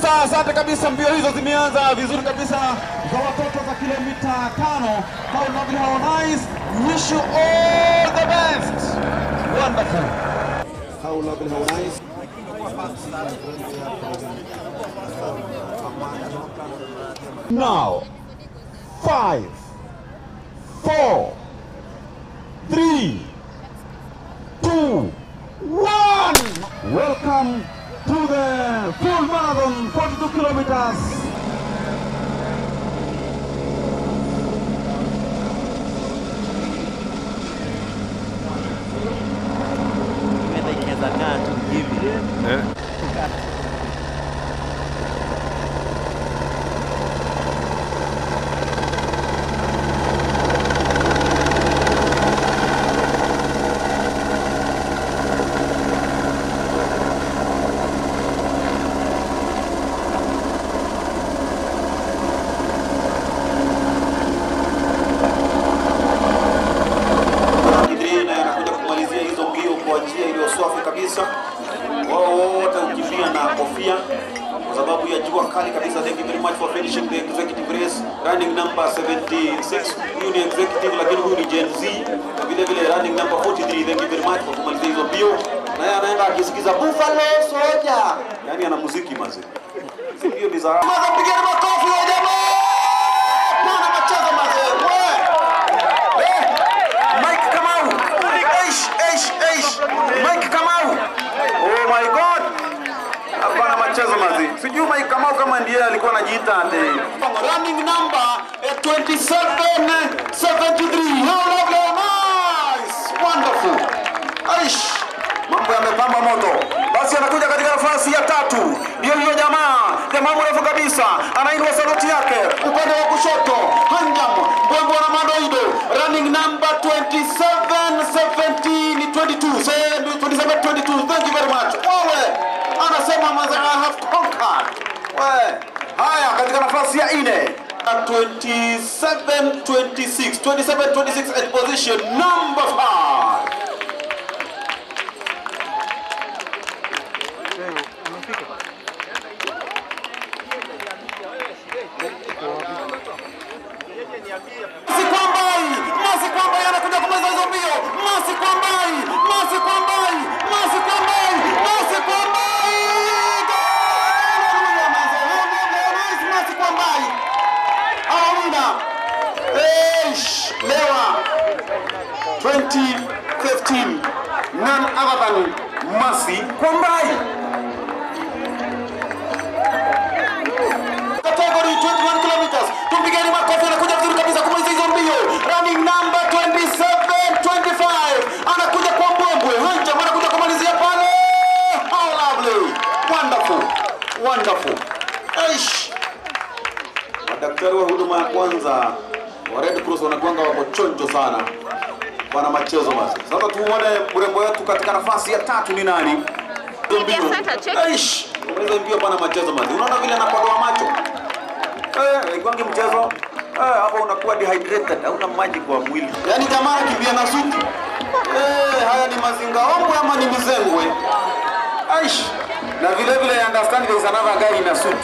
kabisa, asante kabisa. Mbio hizo zimeanza vizuri kabisa za watoto za kilomita 5. How lovely, how nice. Wish you all the best. Wonderful. How lovely, how nice. Now, 5, 4, 3, 2, 1. Welcome to the full marathon, 42 kilometers. Wao wote ukimbia na kofia kwa sababu ya jua kali kabisa. Thank you very much for finishing the executive race. Running number 76, huyu ni executive lakini huyu ni Gen Z. Na vile vile running number 43, thank you very much kwa kumalizia hizo mbio. Na yeye anaenda akisikiza Buffalo Soldier. Yaani ana muziki mazi. Hiyo ni za Pigeni makofi wa jamaa. Bwana macheza mazi. Mike Kamau. Mike Kamau. Oh my God. Hapana machezo mazi. Sijui Mike Kamau kama ndiye alikuwa anajiita ate. Running number 2773. How lovely, nice. Wonderful. Mambo yamepamba moto. Basi anakuja katika nafasi ya 3. Ndio hiyo jamaa mrefu kabisa. Anainua saluti yake. Upande wa kushoto, Hanjam, Mbwembwe na Madoido. Running number 2722. Thank you very much. Wewe anasema maza I have conquered. Haya katika nafasi ya 4. 2726 at position number 5. Masi Kwambai anakuja kumaliza hizo mbio. Masi Kwambai. Lewa 2015, none other than Masi Kwambai. Category 21 kilometers. Tumpigeni makofi, anakuja vizuri kabisa kumaliza hizo mbio. Running number 2725. Anakuja kwa Mbwembwe. Hanjam anakuja kumalizia pale. How lovely. Wonderful. Madaktari wa huduma ya kwanza wa Red Cross wanakuanga wako chonjo sana. Wana machezo basi. Sasa tuone mrembo wetu katika nafasi ya 3 ni nani? Unaweza mbio bwana machezo basi. Unaona vile anapodoa macho? Ikwangi mchezo. Hapo unakuwa dehydrated, hauna maji kwa mwili. Yaani jamaa kimbia na suti. Haya ni mazingaombwe ama ni mizengwe? Na vile vile understand there is another guy in a suit.